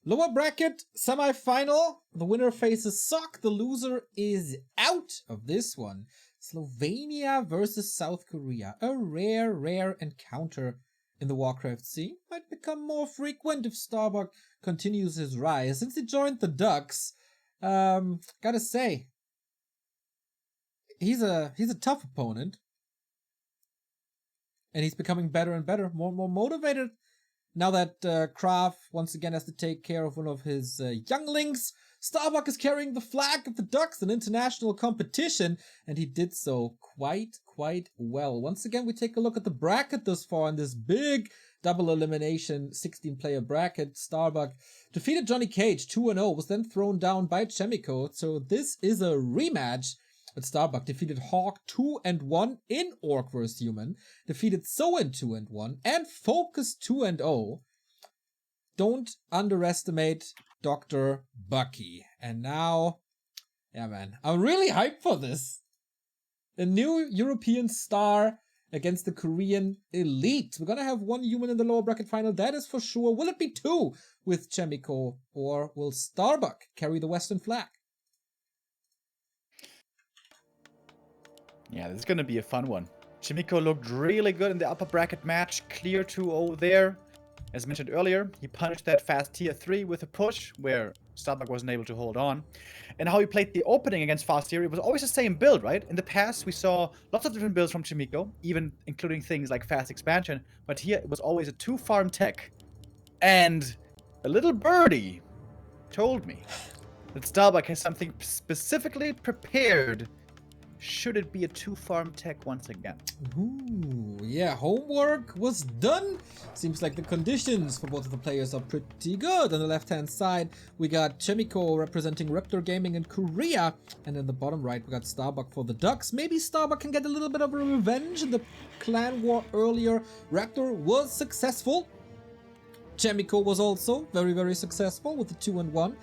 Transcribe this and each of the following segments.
Lower bracket semifinal. The winner faces Sock. The loser is out of this one. Slovenia versus South Korea. A rare encounter in the Warcraft scene. Might become more frequent if Starbuck continues his rise. Since he joined the Ducks, gotta say, he's a tough opponent. And he's becoming better and better, more and more motivated. Now that Kraft once again has to take care of one of his younglings, Starbuck is carrying the flag of the Ducks in international competition, and he did so quite well. Once again, we take a look at the bracket thus far in this big double elimination 16-player bracket. Starbuck defeated Johnny Cage 2-0, was then thrown down by Chaemiko, so this is a rematch. But Starbuck defeated Hawk 2-1 in Orc vs. Human, defeated Soen 2-1, and Focus 2-0. Don't underestimate Dr. Bucky. And now, yeah man, I'm really hyped for this. A new European star against the Korean elite. We're gonna have one human in the lower bracket final, that is for sure. Will it be two with Chaemiko, or will Starbuck carry the Western flag? Yeah, this is going to be a fun one. Chaemiko looked really good in the upper bracket match. Clear 2-0 there. As mentioned earlier, he punished that fast tier 3 with a push, where Starbuck wasn't able to hold on. And how he played the opening against fast tier, it was always the same build, right? In the past, we saw lots of different builds from Chaemiko, even including things like fast expansion. But here, it was always a 2-farm tech. And a little birdie told me that Starbuck has something specifically prepared should it be a 2-farm tech once again. Ooh, yeah, homework was done. Seems like the conditions for both of the players are pretty good. On the left-hand side, we got Chaemiko representing Raptor Gaming in Korea. And in the bottom right, we got Starbuck for the Ducks. Maybe Starbuck can get a little bit of a revenge in the clan war earlier. Raptor was successful. Chaemiko was also very successful with the 2-1.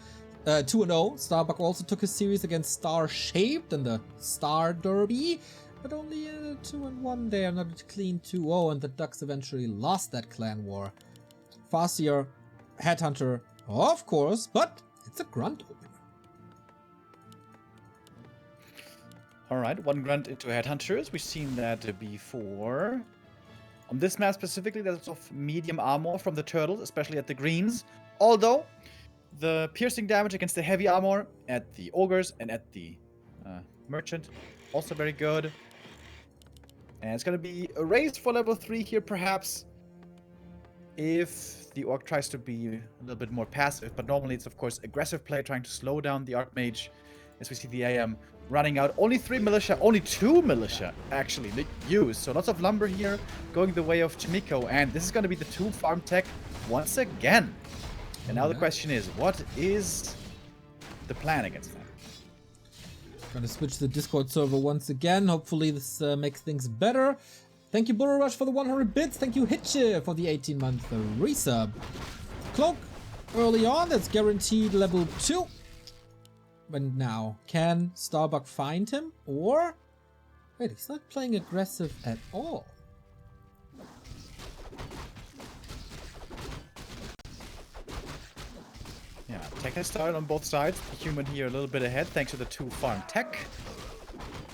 2-0. Starbuck also took his series against Star Shaped in the Star Derby, but only a 2-1 there, not a clean 2-0, and the Ducks eventually lost that clan war. Farseer, Headhunter, of course, but it's a grunt opener. Alright, one grunt into Headhunters. We've seen that before. On this map specifically, that's of medium armor from the turtles, especially at the greens. Although the piercing damage against the heavy armor at the ogres and at the merchant, also very good. And it's going to be a race for level 3 here, perhaps, if the orc tries to be a little bit more passive. But normally it's, of course, aggressive play, trying to slow down the archmage. As we see the AM running out. Only 3 militia, only 2 militia, actually, used. So lots of lumber here, going the way of Chaemiko. And this is going to be the 2-farm tech once again. And now the question is, what is the plan against that? Gonna switch to the Discord server once again. Hopefully this makes things better. Thank you, Burrow Rush, for the 100 bits. Thank you, Hitche, for the 18-month resub. Cloak early on, that's guaranteed level 2. But now, can Starbuck find him? Or... wait, he's not playing aggressive at all. Yeah, tech has started on both sides. The human here a little bit ahead thanks to the 2-farm tech.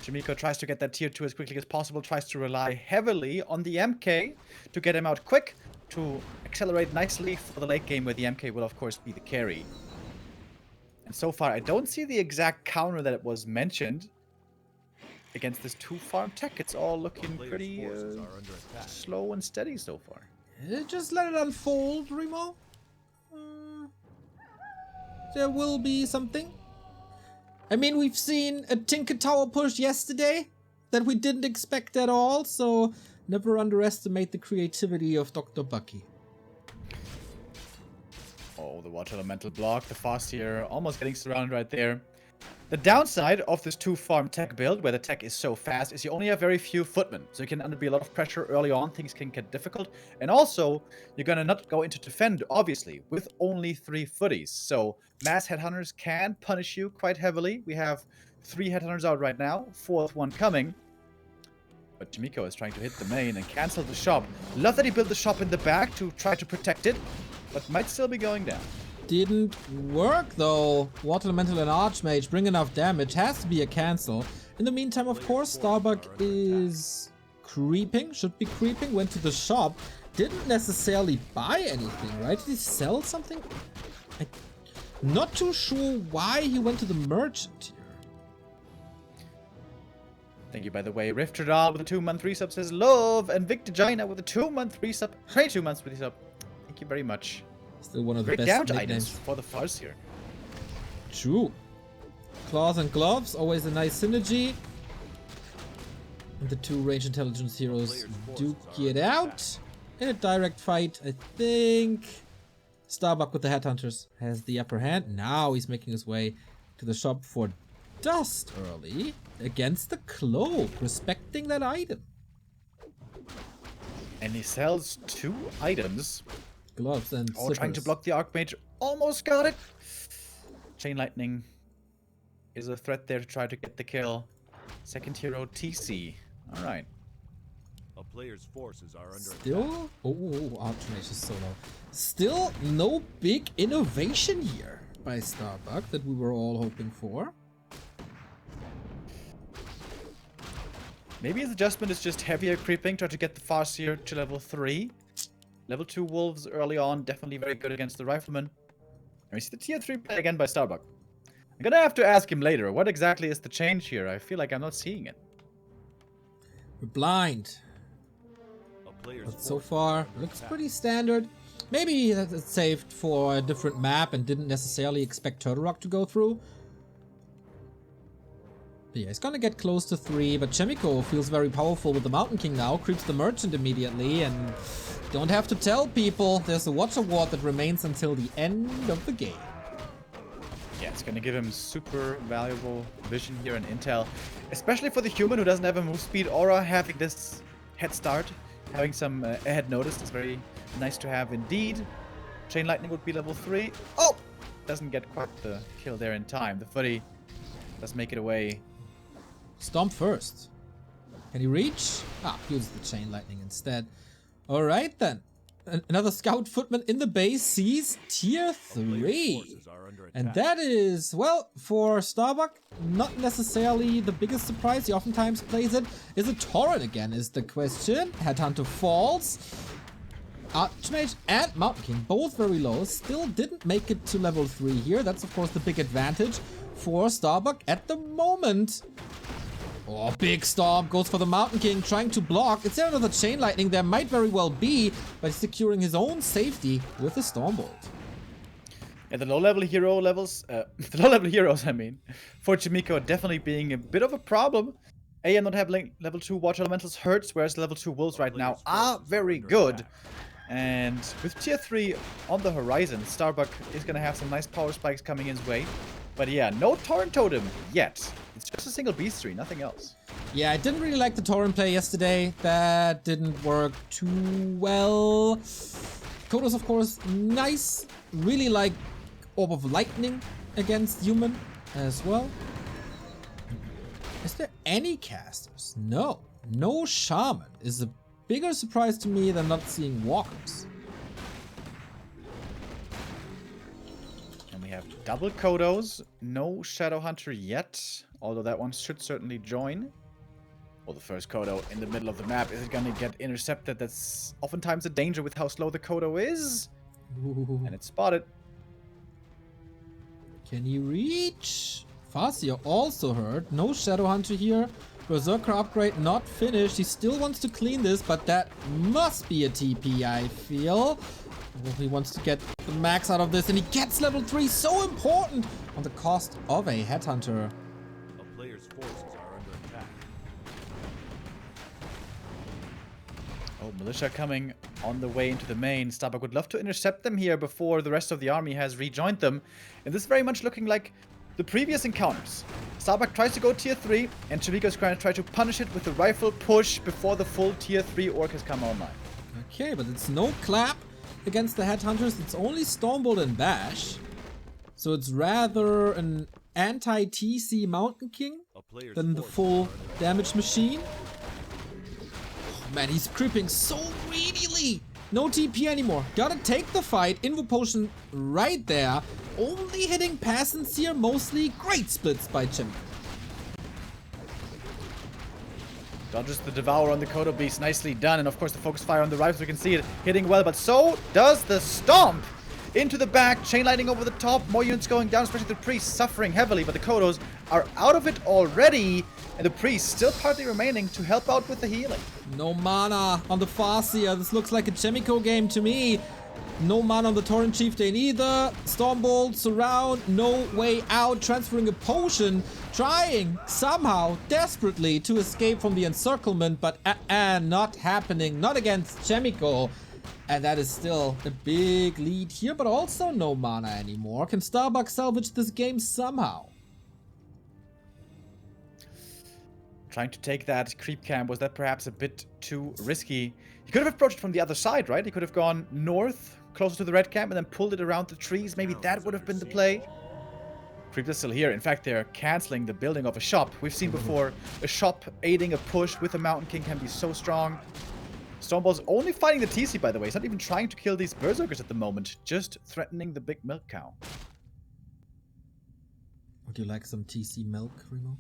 Chaemiko tries to get that tier 2 as quickly as possible, tries to rely heavily on the MK to get him out quick, to accelerate nicely for the late game where the MK will of course be the carry. And so far I don't see the exact counter that was mentioned against this 2-farm tech. It's all looking pretty slow and steady so far. Just let it unfold, Remo. There will be something. I mean, we've seen a Tinker Tower push yesterday that we didn't expect at all, so never underestimate the creativity of Dr. Bucky. Oh, the water elemental block, the fast here, almost getting surrounded right there. The downside of this 2-farm tech build, where the tech is so fast, is you only have very few footmen. So you can under be a lot of pressure early on, things can get difficult. And also, you're gonna not go into defend, obviously, with only 3 footies. So mass headhunters can punish you quite heavily. We have 3 headhunters out right now, 4th one coming. But Chaemiko is trying to hit the main and cancel the shop. Love that he built the shop in the back to try to protect it, but might still be going down. didn't work though. Water Elemental and Archmage bring enough damage. Has to be a cancel. In the meantime, of course, Starbuck is creeping. Should be creeping. Went to the shop. Didn't necessarily buy anything, right? Did he sell something? I'm not too sure why he went to the merchant here. Thank you, by the way. Riftradal with a 2-month resub says love, and Victor Gina with a 2-month resub. 2 months resub. Thank you very much. Still one of the Great best damage nicknames. items for the Farseer. True. Claws and gloves, always a nice synergy. And the two range intelligence heroes duke it out. In a direct fight, I think Starbuck with the Headhunters has the upper hand. Now he's making his way to the shop for Dust early against the Cloak, respecting that item. And he sells 2 items. Gloves and Oh, trying to slippers. block the Archmage. Almost got it. Chain Lightning is a threat there to try to get the kill. Second hero, TC. Alright. A player's forces are under Still? Oh, Archmage is so low. Still no big innovation here by Starbuck that we were all hoping for. Maybe his adjustment is just heavier creeping, try to get the Farseer to level 3. Level 2 Wolves early on, definitely very good against the Rifleman. And we see the tier 3 play again by Starbuck. I'm gonna have to ask him later, what exactly is the change here? I feel like I'm not seeing it. We're blind. a player's But so forces far, are under looks attack. pretty standard. Maybe it's saved for a different map and didn't necessarily expect Turtle Rock to go through. But yeah, he's gonna get close to 3, but Chaemiko feels very powerful with the Mountain King now, creeps the Merchant immediately, and don't have to tell people, there's a Watcher Ward that remains until the end of the game. Yeah, it's gonna give him super valuable vision here and intel. Especially for the human who doesn't have a move speed aura, having this head start, having some ahead notice is very nice to have indeed. Chain Lightning would be level 3. Oh! Doesn't get quite the kill there in time. The footy does make it away. Stomp first. Can he reach? Ah, use the Chain Lightning instead. Alright then. Another Scout Footman in the base sees tier 3. Forces are under And attack. that is, well, for Starbuck, not necessarily the biggest surprise. He oftentimes plays it. Is it Torrent again is the question. Headhunter falls. Archmage and Mountain King, both very low. Still didn't make it to level 3 here. That's, of course, the big advantage for Starbuck at the moment. Oh, big stomp goes for the Mountain King, trying to block. Is there another Chain Lightning? There might very well be, but he's securing his own safety with a Stormbolt. And the low-level hero levels, the low-level heroes, I mean, for Chaemiko definitely being a bit of a problem. AM not having level 2 Water Elementals hurts, whereas level 2 Wolves right now are very good. And with tier 3 on the horizon, Starbuck is going to have some nice power spikes coming his way. But yeah, no Torrent Totem yet. It's just a single Beast 3, nothing else. Yeah, I didn't really like the Torrent play yesterday. That didn't work too well. Kodos, of course, nice. Really like Orb of Lightning against human as well. Is there any casters? No. No Shaman is a bigger surprise to me than not seeing Walkers. And we have double Kodos, no Shadow Hunter yet, although that one should certainly join. Well, the first Kodo in the middle of the map, is it gonna get intercepted? That's oftentimes a danger with how slow the Kodo is. Ooh. And it's spotted. Can he reach? Farseer also hurt. No Shadow Hunter here. Berserker upgrade not finished. He still wants to clean this, but that must be a TP, I feel. Well, he wants to get the max out of this, and he gets level 3. So important on the cost of a Headhunter. A player's forces are under attack. Oh, Militia coming on the way into the main. Starbuck would love to intercept them here before the rest of the army has rejoined them. And this is very much looking like the previous encounters. Starbuck tries to go tier 3, and Chaemiko's going to try to punish it with the rifle push before the full tier 3 orc has come online. Okay, but it's no clap against the Headhunters. It's only Stormbolt and Bash. So it's rather an anti-TC Mountain King A player's than the forces full are under damage machine. Oh, man, he's creeping so greedily No TP anymore. Gotta take the fight. Invo potion right there. Only hitting peasants here. Mostly great splits by Chaemiko. Dodges the Devour on the Kodo Beast. Nicely done. And of course the focus fire on the rifles. We can see it hitting well. But so does the Stomp. Into the back. Chain lightning over the top. More units going down. Especially the Priest suffering heavily. But the Kodos are out of it already. And the Priest still partly remaining to help out with the healing. No mana on the Farseer. This looks like a Chaemiko game to me. No mana on the Torrent Chieftain either. Stormbolt, surround, no way out. Transferring a potion. Trying somehow, desperately, to escape from the encirclement. But not happening. Not against Chaemiko. And that is still a big lead here. But also no mana anymore. Can Starbuck salvage this game somehow? Trying to take that creep camp, was that perhaps a bit too risky? He could have approached from the other side, right? He could have gone north, closer to the red camp, and then pulled it around the trees. Maybe that would have been the play. Creep is still here. In fact, they're canceling the building of a shop. We've seen before a shop aiding a push with a Mountain King can be so strong. Stormball's only fighting the TC, by the way. He's not even trying to kill these Berserkers at the moment. Just threatening the big milk cow. Would you like some TC milk, Remo?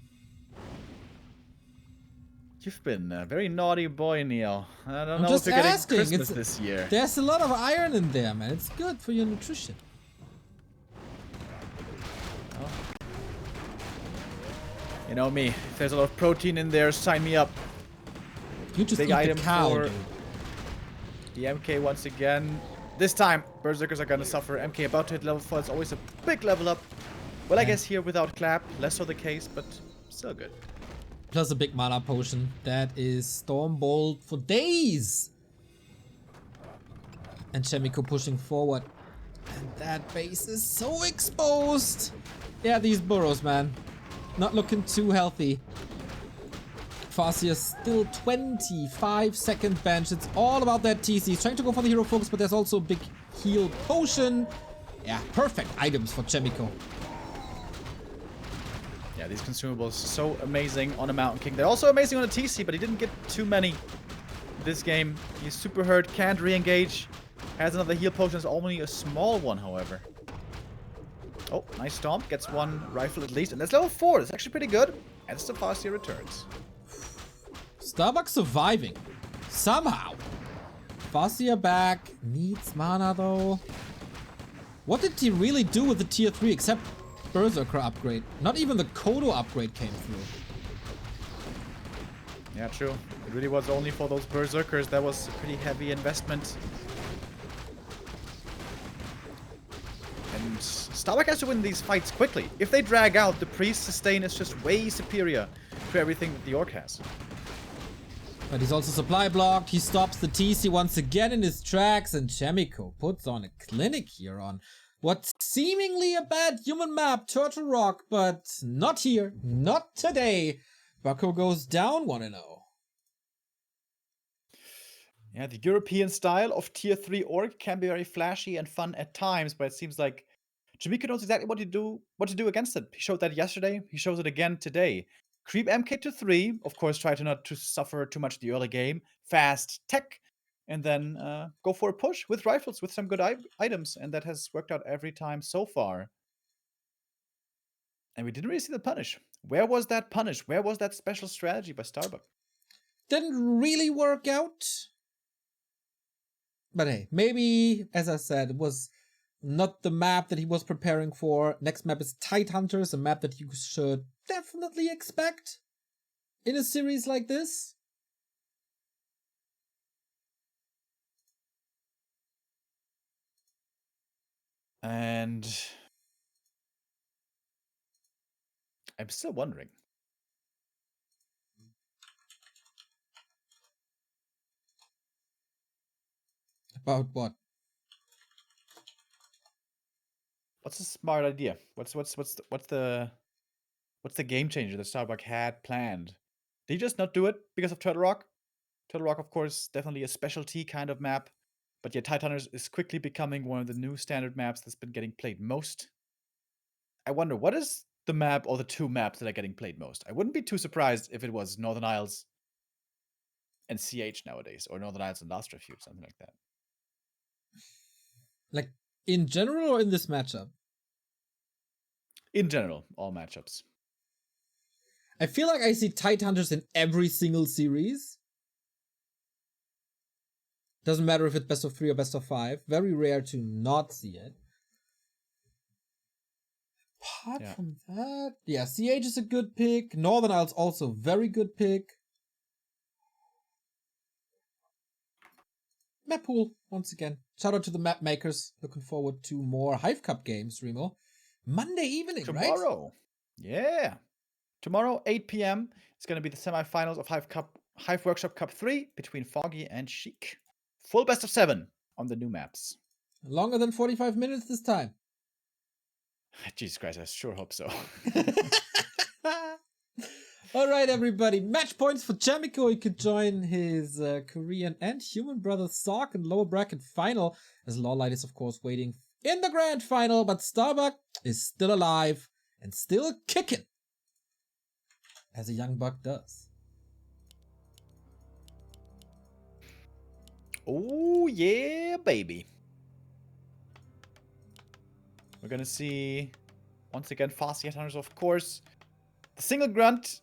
You've been a very naughty boy, Neil. I don't know just if you're getting asking. Christmas this year. There's a lot of iron in there, man. It's good for your nutrition. Oh. You know me. If there's a lot of protein in there, sign me up. You just Big eat item the cow, for dude. the MK once again. This time, Berserkers are gonna suffer. MK about to hit level 4. It's always a big level up. Well, I guess here without Clap, less so the case, but still good. Plus a big mana potion. That is Stormbolt for days. And Chaemiko pushing forward. And that base is so exposed. Yeah, these burrows, man. Not looking too healthy. Farseer still 25-second bench. It's all about that TC. He's trying to go for the hero focus, but there's also a big heal potion. Yeah, perfect items for Chaemiko. Yeah, these consumables so amazing on a Mountain King. They're also amazing on a TC, but he didn't get too many this game. He's super hurt, can't re-engage. Has another heal potion, it's only a small one, however. Oh, nice stomp. Gets one rifle at least, and that's level 4. That's actually pretty good. And the Farseer returns. Starbuck surviving. Somehow. Farseer back. Needs mana, though. What did he really do with the tier 3 except Berserker upgrade? Not even the Kodo upgrade came through. Yeah, true. It really was only for those Berserkers. That was a pretty heavy investment. And Starbuck has to win these fights quickly. If they drag out, the Priest sustain is just way superior to everything that the Orc has. But he's also supply blocked. He stops the TC once again in his tracks, and Chaemiko puts on a clinic here on what's seemingly a bad human map, Turtle Rock, but not here, not today. Bucko goes down 1-0. Yeah, the European style of tier 3 Orc can be very flashy and fun at times, but it seems like Chaemiko knows exactly what to do against it. He showed that yesterday. He shows it again today. Creep MK to 3. Of course, try to not to suffer too much in the early game. Fast tech. And then go for a push with rifles, with some good items. And that has worked out every time so far. And we didn't really see the punish. Where was that punish? Where was that special strategy by Starbuck? Didn't really work out. But hey, maybe, as I said, it was not the map that he was preparing for. Next map is Tidehunters, a map that you should definitely expect in a series like this. And I'm still wondering. About what? What's a smart idea? What's the game changer that Starbuck had planned? Did he just not do it because of Turtle Rock? Turtle Rock, of course, definitely a specialty kind of map. But yeah, Tidehunters is quickly becoming one of the new standard maps that's been getting played most. I wonder, what is the map or the two maps that are getting played most? I wouldn't be too surprised if it was Northern Isles and CH nowadays, or Northern Isles and Last Refuge, something like that. Like, in general or in this matchup? In general, all matchups. I feel like I see Tidehunters in every single series. Doesn't matter if it's best of 3 or best of 5. Very rare to not see it. Apart from that, yeah, CH is a good pick. Northern Isles also very good pick. Map pool, once again. Shout out to the map makers. Looking forward to more Hive Cup games, Remo. Monday evening, Tomorrow. Yeah. Tomorrow, 8 p.m. It's going to be the semifinals of Hive Workshop Cup 3 between Foggy and Chic. Full best of 7 on the new maps. Longer than 45 minutes this time. Jesus Christ, I sure hope so. All right, everybody. Match points for Chaemiko. He could join his Korean and human brother Sock in lower bracket final, as Lawlight is, of course, waiting in the grand final. But Starbuck is still alive and still kicking, as a young buck does. Oh, yeah, baby. We're going to see, once again, fast hunters, of course. The single grunt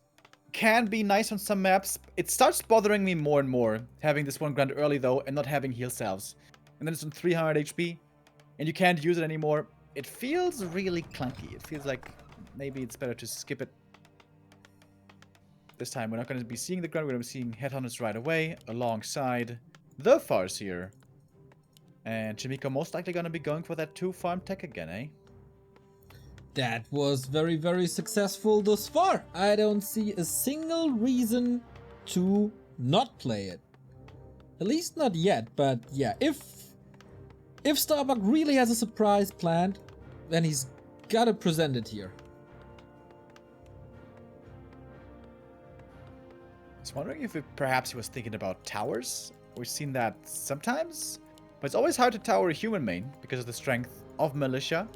can be nice on some maps. It starts bothering me more and more, having this one grunt early, though, and not having heal salves. And then it's on 300 HP, and you can't use it anymore. It feels really clunky. It feels like maybe it's better to skip it. This time, we're not going to be seeing the grunt. We're going to be seeing headhunters right away, alongside the Farseer. And Chaemiko most likely going to be going for that 2-farm tech again, eh? That was very, very successful thus far. I don't see a single reason to not play it. At least not yet, but yeah, if Starbuck really has a surprise planned, then he's gotta present it here. I was wondering if perhaps he was thinking about towers. We've seen that sometimes, but it's always hard to tower a human main because of the strength of militia,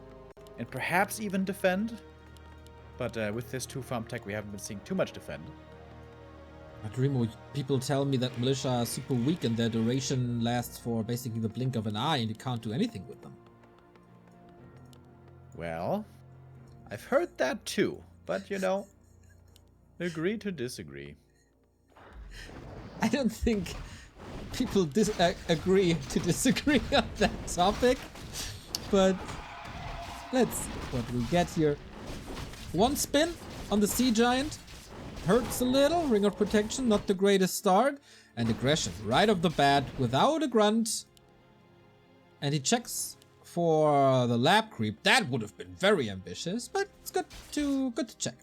and perhaps even defend. But with this 2-farm tech, we haven't been seeing too much defend. But Remo, people tell me that militia are super weak and their duration lasts for basically the blink of an eye and you can't do anything with them. Well, I've heard that too, but you know, agree to disagree. I don't think people agree to disagree on that topic, but let's see what we get here. One spin on the Sea Giant. Hurts a little. Ring of Protection, not the greatest start. And aggression right off the bat without a grunt. And he checks for the lab creep. That would have been very ambitious, but it's good to check.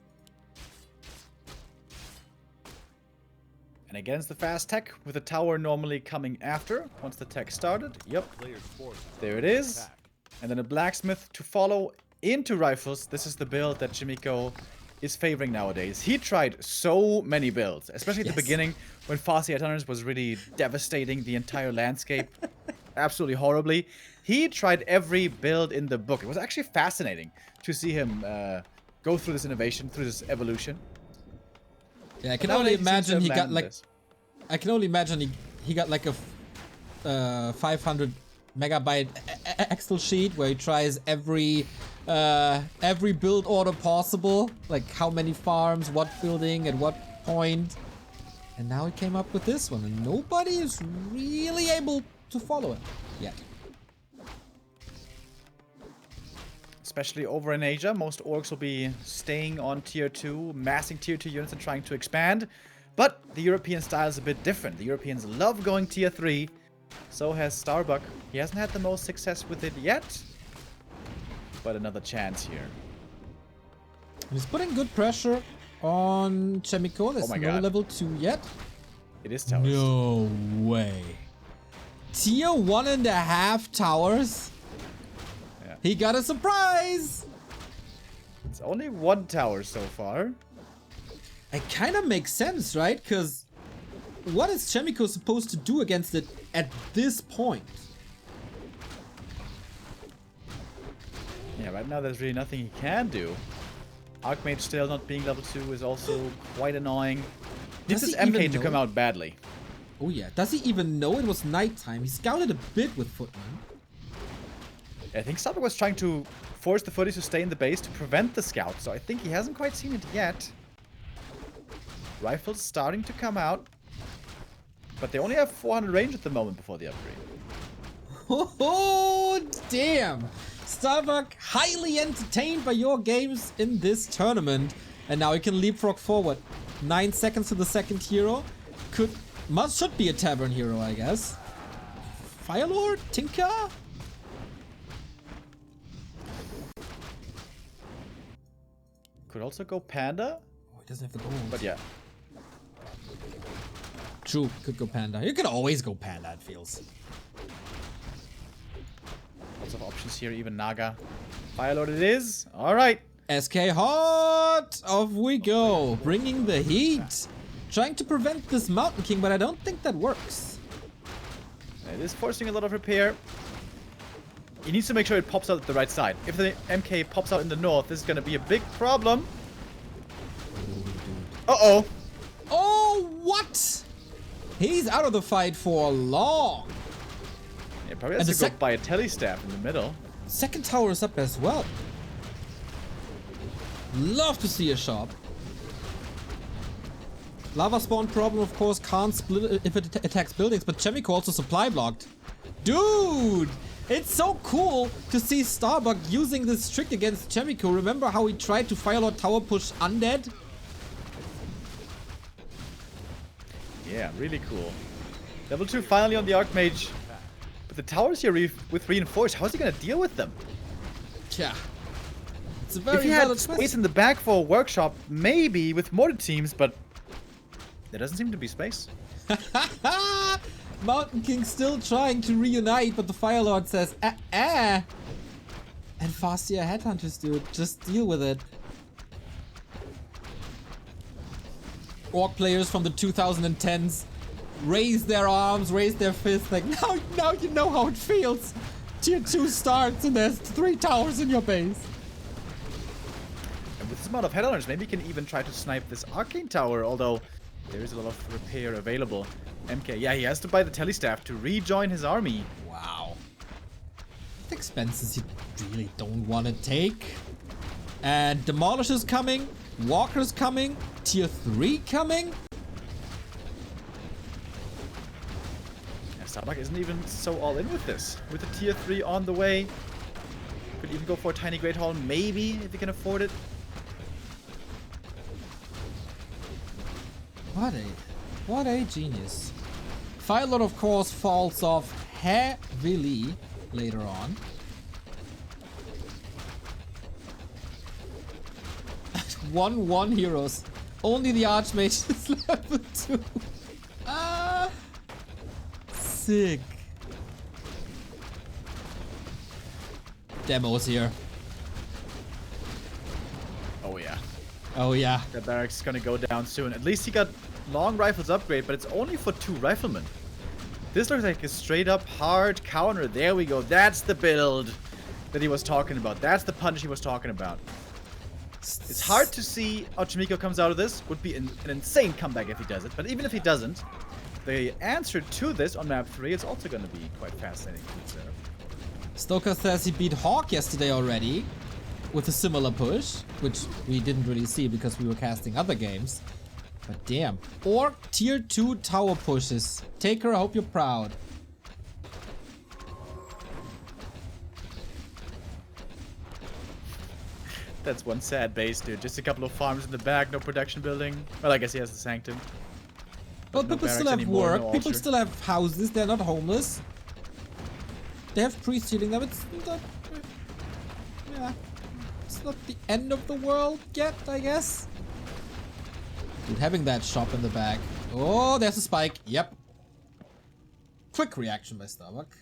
And against the fast tech, with the tower normally coming after, once the tech started. Yep, there it is. And then a blacksmith to follow into rifles. This is the build that Chaemiko is favoring nowadays. He tried so many builds, especially at the beginning when Farsi Hunters was really devastating the entire landscape absolutely horribly. He tried every build in the book. It was actually fascinating to see him go through this innovation, through this evolution. Yeah, I can only imagine he got like... I can only imagine he got like a 500 megabyte Excel sheet where he tries every build order possible, like how many farms, what building, at what point, and now he came up with this one, and nobody is really able to follow it yet. Especially over in Asia, most orcs will be staying on tier 2, massing tier 2 units and trying to expand. But the European style is a bit different. The Europeans love going tier 3. So has Starbuck. He hasn't had the most success with it yet. But another chance here. He's putting good pressure on Chaemiko. There's no level 2 yet. It is towers. No way. Tier 1.5 towers? Yeah. He got a surprise! It's only 1 tower so far. It kind of makes sense, right? Because what is Chaemiko supposed to do against it at this point? Yeah, right now there's really nothing he can do. Archmage still not being level 2 is also quite annoying. Needs this MK to come out badly. Oh yeah, does he even know it was nighttime? He scouted a bit with Footman. I think Starbuck was trying to force the footies to stay in the base to prevent the scout, so I think he hasn't quite seen it yet. Rifles starting to come out. But they only have 400 range at the moment before the upgrade. Oh, damn. Starbuck highly entertained by your games in this tournament. And now he can leapfrog forward. 9 seconds to the second hero. Should be a tavern hero, I guess. Firelord? Tinker? Could also go Panda. Oh, he doesn't have the gold. But yeah. True, could go Panda. You can always go Panda, it feels. Lots of options here, even Naga. Firelord it is. Alright. SK hot! Off we go. Bringing the heat. Trying to prevent this Mountain King, but I don't think that works. It is forcing a lot of repair. He needs to make sure it pops out at the right side. If the MK pops out in the north, this is going to be a big problem. Uh-oh. Oh, what? He's out of the fight for long. Yeah, probably has to go buy a telestaff in the middle. Second tower is up as well. Love to see a shop. Lava spawn problem, of course, can't split if it attacks buildings, but Chaemiko also supply blocked. Dude! It's so cool to see Starbuck using this trick against Chaemiko. Remember how he tried to Firelord tower push undead? Yeah, really cool. Level 2 finally on the Archmage. But the towers here with reinforced, how is he going to deal with them? Yeah. It's a very if he had valid space question. in the back for a workshop, maybe with mortar teams, but there doesn't seem to be space. Mountain King still trying to reunite, but the Firelord says, And Fastia Headhunters, dude. Just deal with it. Orc players from the 2010s raise their arms, raise their fists, like, now you know how it feels. Tier 2 starts and there's 3 towers in your base. And with this amount of headhunters, maybe he can even try to snipe this Arcane Tower, although there is a lot of repair available. MK, yeah, he has to buy the telestaff to rejoin his army. Wow. The expenses you really don't want to take. And Demolisher's coming. Walker's coming. Tier 3 coming. Yeah, Starbuck isn't even so all in with this. With the tier 3 on the way. Could even go for a tiny Great Hall, maybe, if he can afford it. What a genius. Firelord, of course, falls off heavily later on. 1-1 heroes. Only the Archmage is level 2. Ah, sick. Demos here. Oh yeah. Oh yeah. The barracks is gonna go down soon. At least he got long rifles upgrade, but it's only for 2 riflemen. This looks like a straight up hard counter. There we go. That's the build that he was talking about. That's the punch he was talking about. It's hard to see how Chaemiko comes out of this. Would be an insane comeback if he does it. But even if he doesn't, the answer to this on map 3 is also going to be quite fascinating to observe. Stoker says he beat Hawk yesterday already with a similar push, which we didn't really see because we were casting other games. But damn. Or tier 2 tower pushes. Taker, I hope you're proud. That's one sad base, dude. Just a couple of farms in the back, no production building. Well, I guess he has the Sanctum. Well, no people still barracks have anymore, work. no People altar. still have houses. They're not homeless. They have priests healing them. It's not... Yeah. It's not the end of the world yet, I guess. Dude, having that shop in the back. Oh, there's a spike. Yep. Quick reaction by Starbuck.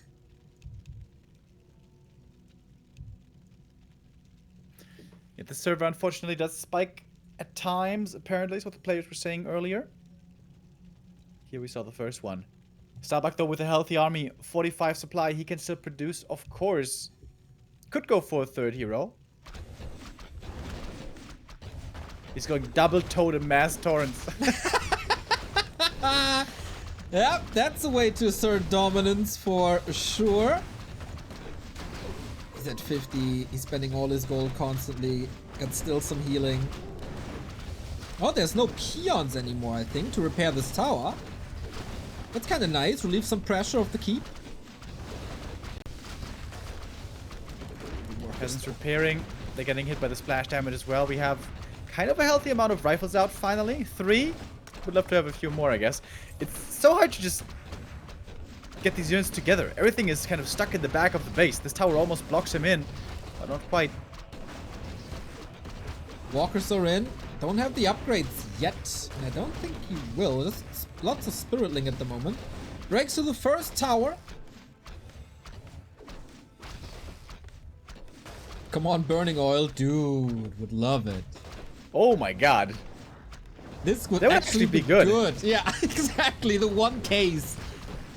Yeah, the server unfortunately does spike at times, apparently, is what the players were saying earlier. Here we saw the first one. Starbuck, though, with a healthy army, 45 supply, he can still produce, of course. Could go for a 3rd hero. He's going double totem mass torrents. Yep, that's a way to assert dominance for sure. He's at 50. He's spending all his gold constantly. Got still some healing. Oh, there's no peons anymore, I think, to repair this tower. That's kind of nice. Relieve some pressure off the keep. More peasants repairing. They're getting hit by the splash damage as well. We have kind of a healthy amount of rifles out finally. 3. Would love to have a few more, I guess. It's so hard to just get these units together. Everything is kind of stuck in the back of the base. This tower almost blocks him in, but not quite. Walkers are in. Don't have the upgrades yet, and I don't think he will. There's lots of spiritling at the moment. Breaks to the first tower. Come on, burning oil. Dude, would love it. Oh my god. This would That would actually be good. Yeah, exactly. The one case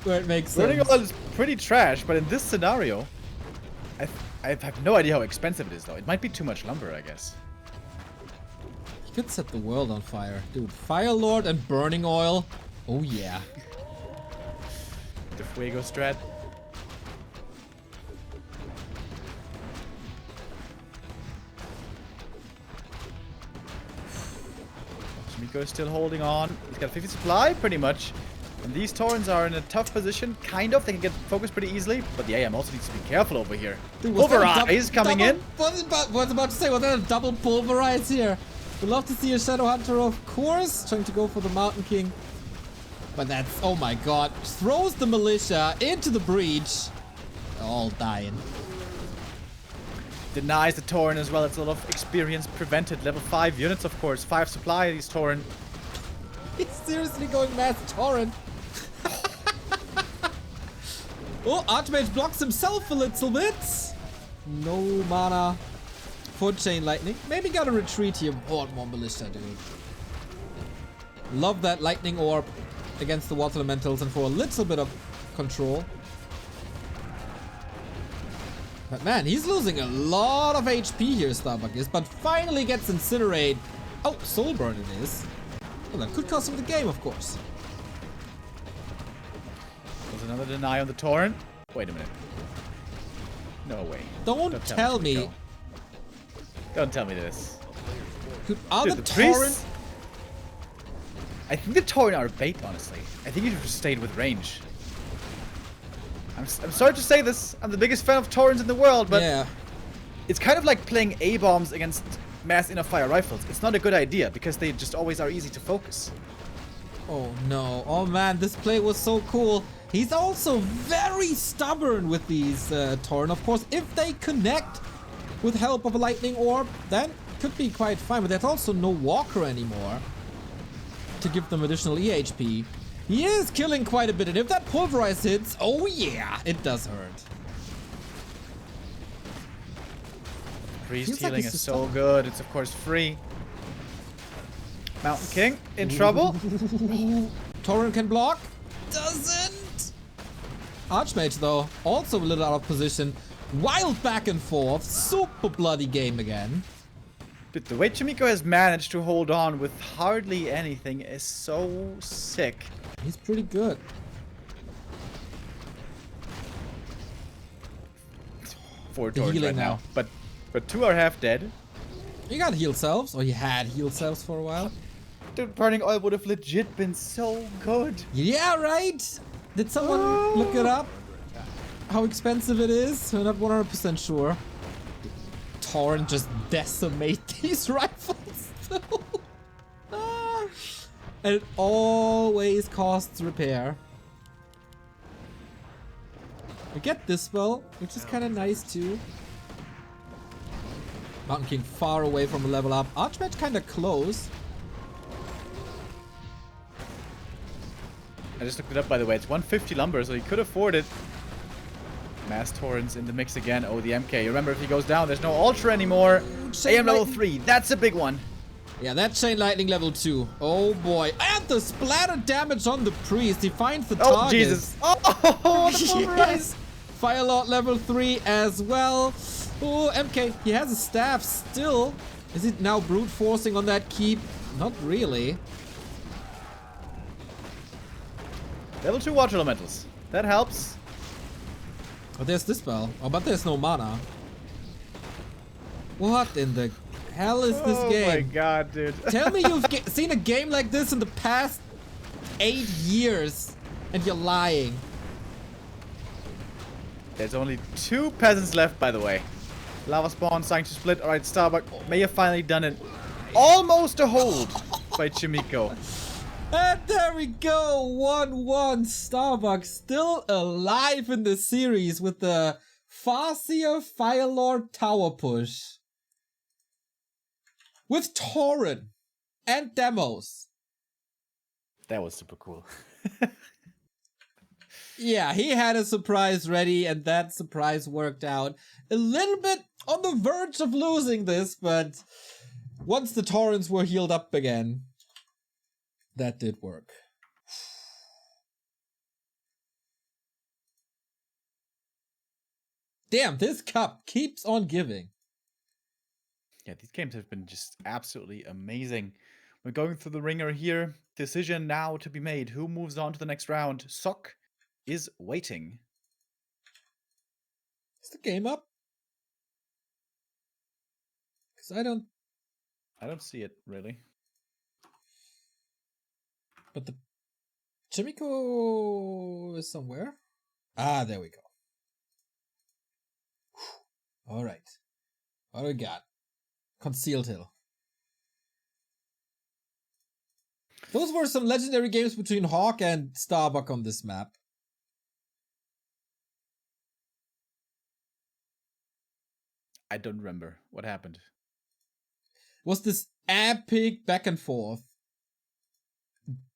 where it makes sense. Burning oil is pretty trash, but in this scenario, I have no idea how expensive it is, though. It might be too much lumber, I guess. He could set the world on fire. Dude, Fire Lord and burning oil. Oh, yeah. The Fuego strat. Chaemiko is still holding on. He's got 50 supply, pretty much. And these Taurens are in a tough position, kind of. They can get focused pretty easily, but the AM also needs to be careful over here. Dude, Pulverize coming in. Was about to say, was that a double pulverize here? We'd love to see a Shadow Hunter, of course, trying to go for the Mountain King. But that's, oh my god, throws the militia into the breach. All dying. Denies the Tauren as well. It's a lot of experience prevented. Level 5 units, of course. 5 supply of these Tauren. He's seriously going mass Tauren. Oh, Archmage blocks himself a little bit. No mana for Chain Lightning. Maybe gotta retreat here. Oh, more militia, dude. Love that Lightning Orb against the Water Elementals and for a little bit of control. But man, he's losing a lot of HP here, Starbuck is, but finally gets Incinerate. Oh, Soulburn it is. Well, that could cost him the game, of course. There's another deny on the Tauren. Wait a minute. No way. Don't tell me. No. Don't tell me this. Dude, are Dude, the priests- Tauren... I think the Tauren are bait, honestly. I think you should have stayed with range. I'm sorry to say this. I'm the biggest fan of Taurens in the world, but yeah. It's kind of like playing A-bombs against mass inner fire rifles. It's not a good idea because they just always are easy to focus. Oh no. Oh man, this play was so cool. He's also very stubborn with these Tauren. Of course, if they connect with help of a Lightning Orb, then could be quite fine. But there's also no Walker anymore to give them additional EHP. He is killing quite a bit, and if that Pulverize hits, oh yeah, it does hurt. Priest Feels like healing he's is just so stuck. good. It's of course free. Mountain King in trouble. Tauren can block. Doesn't. Archmage, though, also a little out of position. Wild back and forth. Super bloody game again. But the way Chaemiko has managed to hold on with hardly anything is so sick. He's pretty good. Four The Taurens healing right now. now. But 2 are half dead. He got heal selves, or he had heal selves for a while. Dude, Burning Oil would have legit been so good. Yeah, right? Did someone look it up? How expensive it is? We're not 100% sure. Tauren just decimate these rifles. And it always costs repair. We get this spell, which is kind of nice too. Mountain King far away from a level up. Archmage kind of close. I just looked it up, by the way. It's 150 lumber, so he could afford it. Mass Taurens in the mix again. Oh, the MK. Remember, if he goes down, there's no Ultra anymore. Chain AM level Lightning. 3. That's a big one. Yeah, that Chain Lightning level 2. Oh boy. And the splatter damage on the priest. He finds the Oh, target. Jesus. Oh, the pulverize. Yes. Fire Lord level 3 as well. Oh, MK. He has a staff still. Is it now brute forcing on that keep? Not really. Level 2 Water Elementals. That helps. Oh, there's this spell. Oh, but there's no mana. What in the hell is this game? Oh my god, dude. Tell me you've seen a game like this in the past 8 years and you're lying. There's only 2 peasants left, by the way. Lava spawn starting to split. Alright, Starbuck may have finally done it. Almost a hold by Chaemiko. And there we go. 1-1. Starbuck still alive in the series with the Farseer Firelord tower push. With Tauren and demos. That was super cool. Yeah, he had a surprise ready, and that surprise worked out. A little bit on the verge of losing this, but once the Taurens were healed up again, that did work. Damn, this cup keeps on giving. Yeah, these games have been just absolutely amazing. We're going through the ringer here. Decision now to be made. Who moves on to the next round? Sock is waiting. Is the game up? Because I don't see it, really. But the Chaemiko is somewhere. Ah, there we go. All right. What do we got? Concealed Hill. Those were some legendary games between Hawk and Starbuck on this map. I don't remember what happened. Was this epic back and forth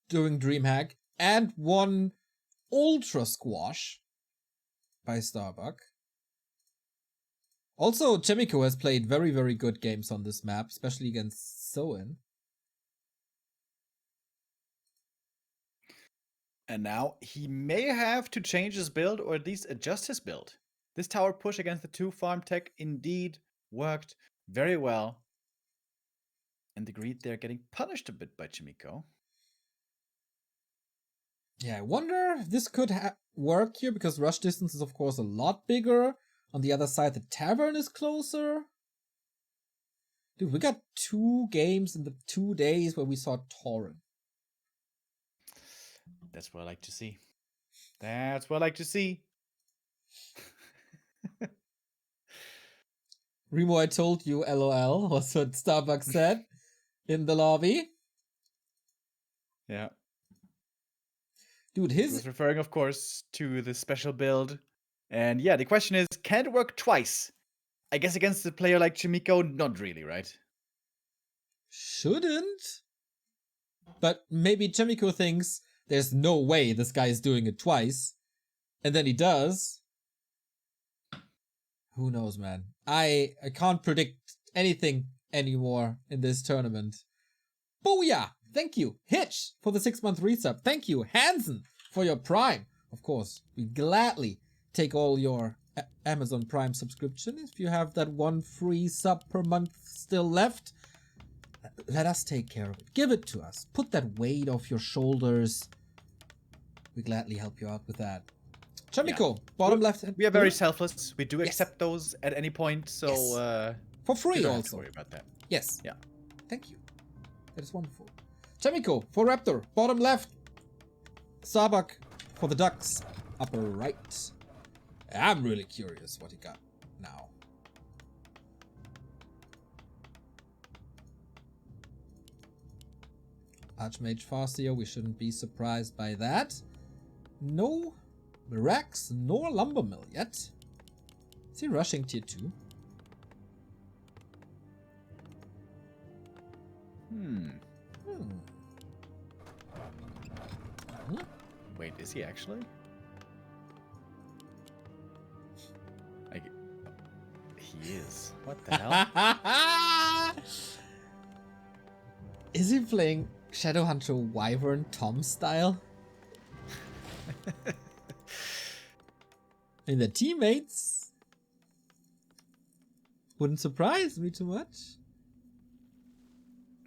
during DreamHack and one ultra squash by Starbuck. Also, Chaemiko has played very, very good games on this map, especially against Soin. And now he may have to change his build or at least adjust his build. This tower push against the 2 farm tech indeed worked very well. And the greed there getting punished a bit by Chaemiko. Yeah, I wonder if this could work here, because rush distance is of course a lot bigger. On the other side, the tavern is closer. Dude, we got 2 games in the 2 days where we saw Tauren. That's what I like to see. That's what I like to see. Remo, I told you, LOL, was what Starbuck said in the lobby. Yeah. Dude, He was referring, of course, to the special build. And yeah, the question is, can it work twice? I guess against a player like Chaemiko, not really, right? Shouldn't. But maybe Chaemiko thinks there's no way this guy is doing it twice. And then he does. Who knows, man? I can't predict anything anymore in this tournament. Booyah! Thank you, Hitch, for the 6-month resub. Thank you, Hansen, for your Prime. Of course, we gladly take all your Amazon Prime subscription. If you have that 1 free sub per month still left, let us take care of it. Give it to us. Put that weight off your shoulders. We gladly help you out with that. Chaemiko, bottom left. We are very selfless. We do accept those at any point, so yes. For free you don't also. have to worry about that. Yes. Yeah. Thank you. That is wonderful. Chaemiko for Raptor, bottom left. Starbuck for the Ducks, upper right. I'm really curious what he got now. Archmage Farseer, we shouldn't be surprised by that. No Mirax nor Lumbermill yet. Is he rushing tier 2? Wait, is he actually? He is. What the hell? Is he playing Shadowhunter Wyvern Tom style? And the teammates wouldn't surprise me too much.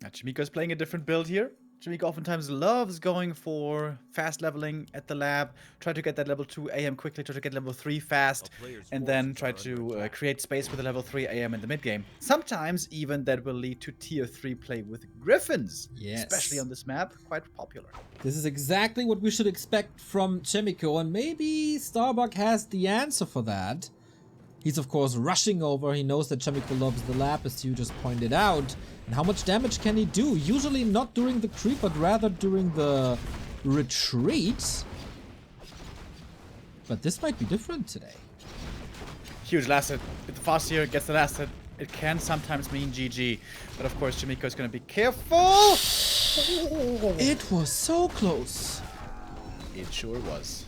Chaemiko's playing a different build here. Chaemiko oftentimes loves going for fast leveling at the lab, try to get that level 2 AM quickly, try to get level 3 fast, and then try to create space with a level 3 AM in the mid game. Sometimes even that will lead to tier 3 play with Griffins, especially on this map, quite popular. This is exactly what we should expect from Chaemiko, and maybe Starbuck has the answer for that. He's of course rushing over, he knows that Chaemiko loves the lab, as you just pointed out. And how much damage can he do? Usually not during the creep, but rather during the retreat. But this might be different today. Huge last hit. If the Farseer gets the last hit, it can sometimes mean GG. But of course, Chaemiko is going to be careful. It was so close. It sure was.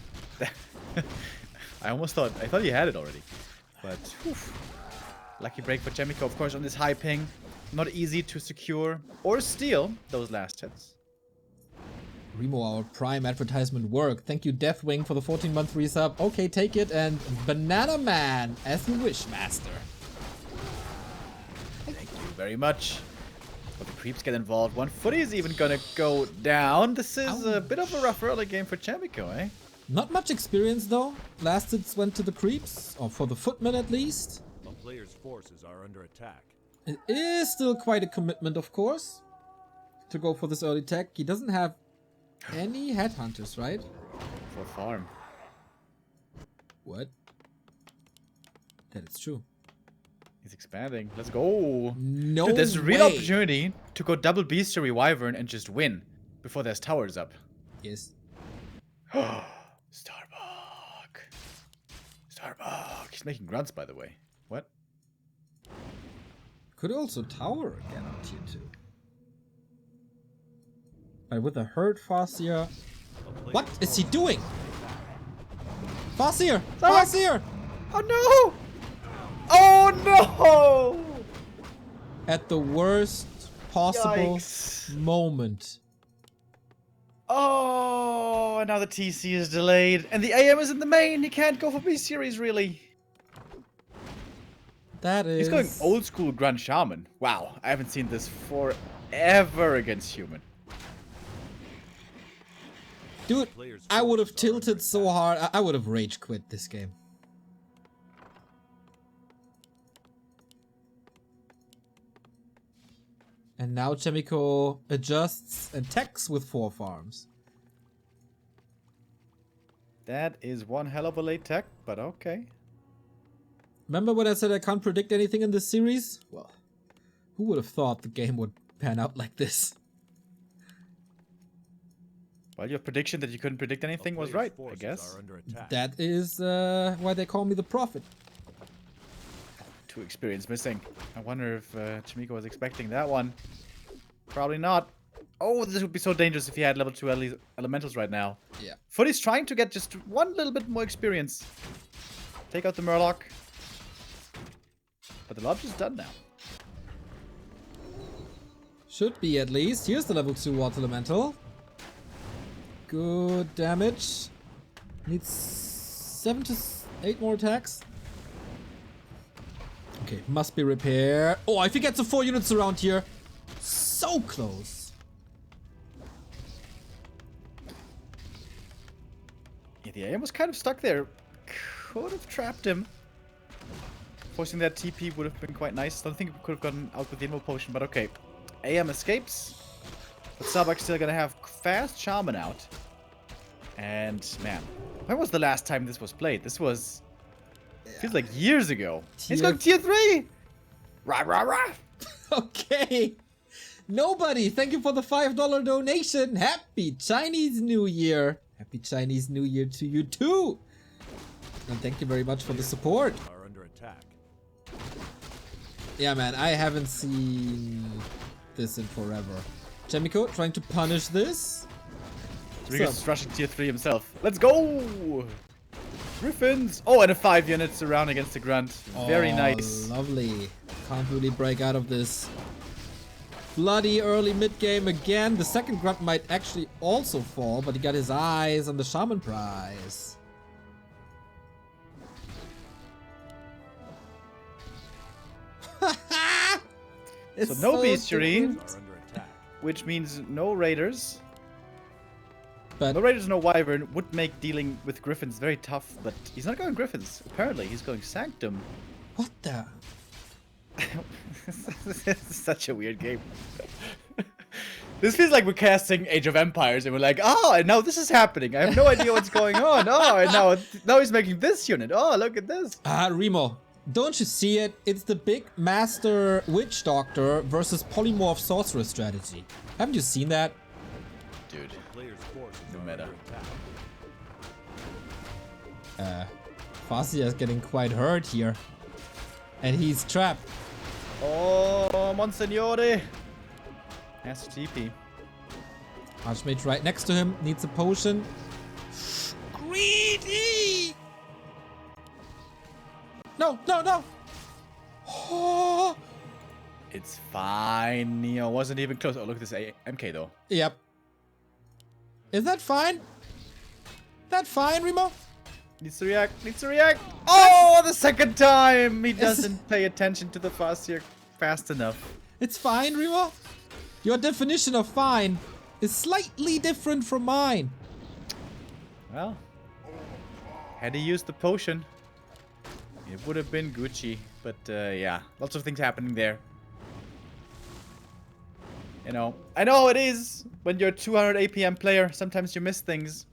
I thought he had it already. But whew. Lucky break for Chaemiko, of course, on this high ping. Not easy to secure or steal those last hits. Remo, our prime advertisement work. Thank you, Deathwing, for the 14-month resub. Okay, take it. And Banana Man, as you wish, master. Thank you very much. But the creeps get involved. One footy is even gonna go down. This is a bit of a rough early game for Chaemiko, eh? Not much experience, though. Last hits went to the creeps, or for the footmen at least. A player's forces are under attack. It is still quite a commitment, of course, to go for this early tech. He doesn't have any headhunters, right? For farm. What? That is true. He's expanding. Let's go. No Dude, there's a real way. opportunity to go double Bestiary Wyvern and just win before there's towers up. Yes. Starbuck. He's making grunts, by the way. What? Could also tower again on tier 2. But with a herd Farseer. What is he doing? Farseer! Farseer! Oh no! Oh no! At the worst possible Yikes. moment. Oh, now the TC is delayed. And the AM is in the main. He can't go for B-Series, really. That is... He's going old school Grunt Shaman. Wow, I haven't seen this forever against human. Dude, I would have tilted so hard. I would have rage quit this game. And now Chaemiko adjusts and attacks with 4 farms. That is one hell of a late tech, but okay. Remember when I said I can't predict anything in this series? Well, who would have thought the game would pan out like this? Well, your prediction that you couldn't predict anything was right, I guess. That is why they call me the prophet. 2 experience missing. I wonder if Chaemiko was expecting that one. Probably not. Oh, this would be so dangerous if he had level 2 elementals right now. Yeah. Footy's trying to get just one little bit more experience. Take out the Murloc. But the lodge is done now. Should be at least. Here's the level 2 water elemental. Good damage. Needs 7 to 8 more attacks. Okay, must be repaired. Oh, if he gets the 4 units around here. So close. Yeah, the AM was kind of stuck there. Could have trapped him. Forcing that TP would have been quite nice. Don't think we could have gotten out with the Invo Potion, but okay. AM escapes. But Starbuck's still gonna have fast Shaman out. And, man, when was the last time this was played? This was... feels like years ago. He's going tier 3! Rah, rah, rah! Okay. Nobody, thank you for the $5 donation. Happy Chinese New Year. Happy Chinese New Year to you too. And thank you very much for the support. Are under attack. Yeah, man, I haven't seen this in forever. Chaemiko trying to punish this. Riga's just rushing tier 3 himself. Let's go! Griffins! Oh, and a 5 units around against the Grunt. Very nice. Lovely. Can't really break out of this. Bloody early mid-game again. The second Grunt might actually also fall, but he got his eyes on the Shaman prize. So no Bestiary. which means no raiders. But No raiders, no wyvern would make dealing with griffins very tough, but he's not going griffins. Apparently, he's going sanctum. what the? This is such a weird game. This feels like we're casting Age of Empires and we're like, oh, and now this is happening. I have no idea what's going on. Oh, and now he's making this unit. Oh, look at this. Remo, don't you see it? It's the big Master Witch Doctor versus Polymorph Sorcerer strategy. Haven't you seen that? Dude, Player's forces the are meta. under attack. Farsia's getting quite hurt here. And he's trapped. Oh, Monsignore. Has to TP. Archmage right next to him, needs a potion. Greedy! No, no, no! Oh. It's fine. Neo wasn't even close. Oh, look at this MK though. Yep. Is that fine? That fine, Remo? Needs to react. Needs to react. Oh, the second time! He doesn't pay attention to the Farseer fast enough. It's fine, Remo? Your definition of fine is slightly different from mine. Well, had he used the potion, it would have been Gucci. But yeah, lots of things happening there. You know, I know it is when you're a 200 APM player. Sometimes you miss things.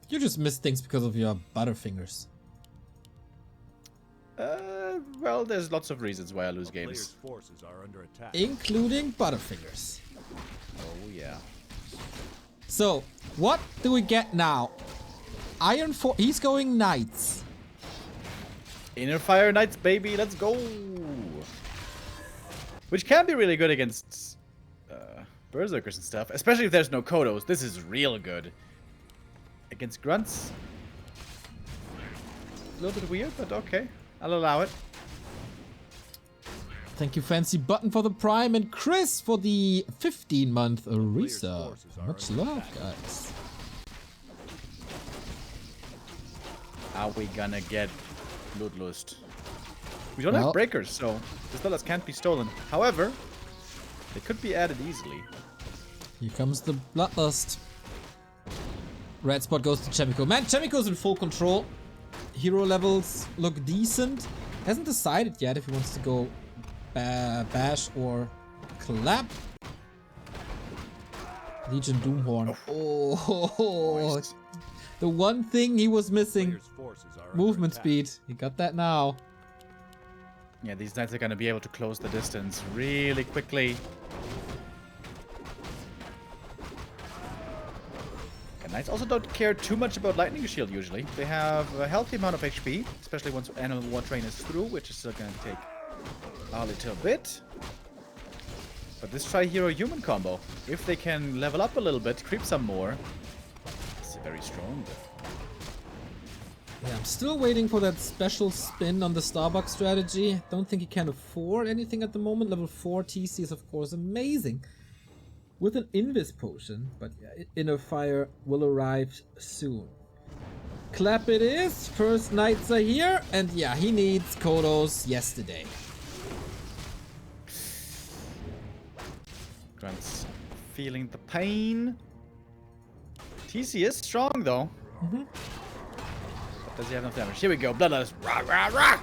You just miss things because of your butterfingers. Well, there's lots of reasons why I lose Player's games. forces are under attack. Including butterfingers. Oh yeah. So, what do we get now? Iron 4. He's going knights. Inner Fire Knights, baby, let's go! Which can be really good against Berserkers and stuff, especially if there's no Kodos. This is real good. Against Grunts, a little bit weird, but okay. I'll allow it. Thank you, Fancy Button, for the Prime, and Chris for the 15-month resub. forces are Much under love, attack. guys. Are we gonna get Bloodlust? We don't Well- have breakers, so the spells can't be stolen. However, they could be added easily. Here comes the Bloodlust. Red spot goes to Chaemiko. Man, Chaemiko's in full control. Hero levels look decent. Hasn't decided yet if he wants to go bash or clap. Legion Doomhorn. Oh, Moist. the one thing he was missing. Player's forces are under Movement attack. speed. He got that now. Yeah, these knights are gonna be able to close the distance really quickly. And knights also don't care too much about lightning shield usually. They have a healthy amount of HP, especially once Animal War Train is through, which is still gonna take a little bit. But this Tri-Hero Human combo, if they can level up a little bit, creep some more, it's very strong. Yeah, I'm still waiting for that special spin on the Starbuck strategy. Don't think he can afford anything at the moment. Level 4 TC is of course amazing. With an Invis potion, but yeah, Inner Fire will arrive soon. Clap it is. First knights are here, and yeah, he needs Kodos yesterday. Grant's feeling the pain. TC is strong though. Mm-hmm. But does he have enough damage? Here we go. Bloodlust. Rah, rah, rah.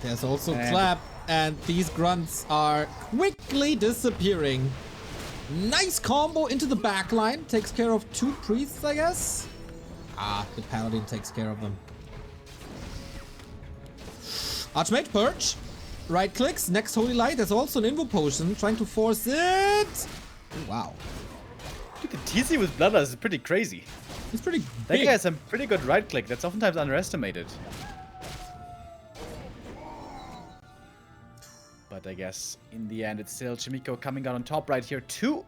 There's also And- Clap, and these grunts are quickly disappearing. Nice combo into the backline. Takes care of 2 priests, I guess. Ah, the paladin takes care of them. Archmage Perch. Right clicks. Next Holy Light. There's also an Invo Potion. Trying to force it. Oh, wow. Dude, the TC with Bloodlust is pretty crazy. He's pretty That big. guy has some pretty good right click. That's oftentimes underestimated. But I guess in the end, it's still Chaemiko coming out on top right here. 2-0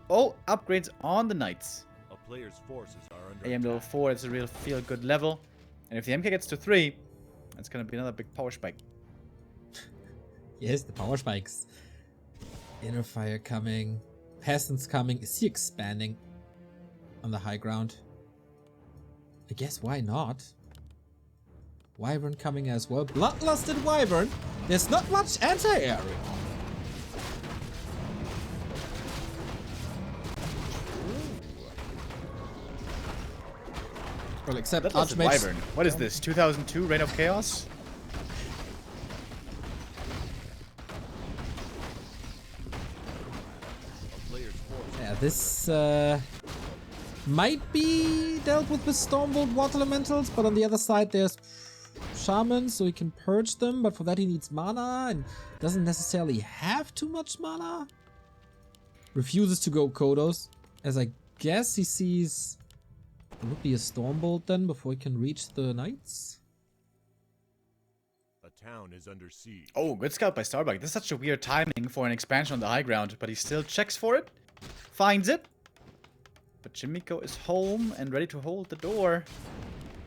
upgrades on the Knights. A player's forces are under AM level attack. 4, it's a real feel-good level. And if the MK gets to 3, that's gonna be another big power spike. Yes, the power spikes. Inner Fire coming. Peasants coming. Is he expanding on the high ground? I guess why not? Wyvern coming as well. Bloodlusted Wyvern. There's not much anti-area. Well, except Bloodlusted Archmage. Wyvern. What is this? 2002 Reign of Chaos? Yeah, this might be dealt with Stormbolt Water Elementals, but on the other side there's Shamans, so he can purge them, but for that he needs mana and doesn't necessarily have too much mana. Refuses to go Kodos, as I guess he sees it would be a Stormbolt then before he can reach the Knights. A town is under siege. Oh, good scout by Starbuck. This is such a weird timing for an expansion on the high ground, but he still checks for it, finds it. But Chaemiko is home and ready to hold the door.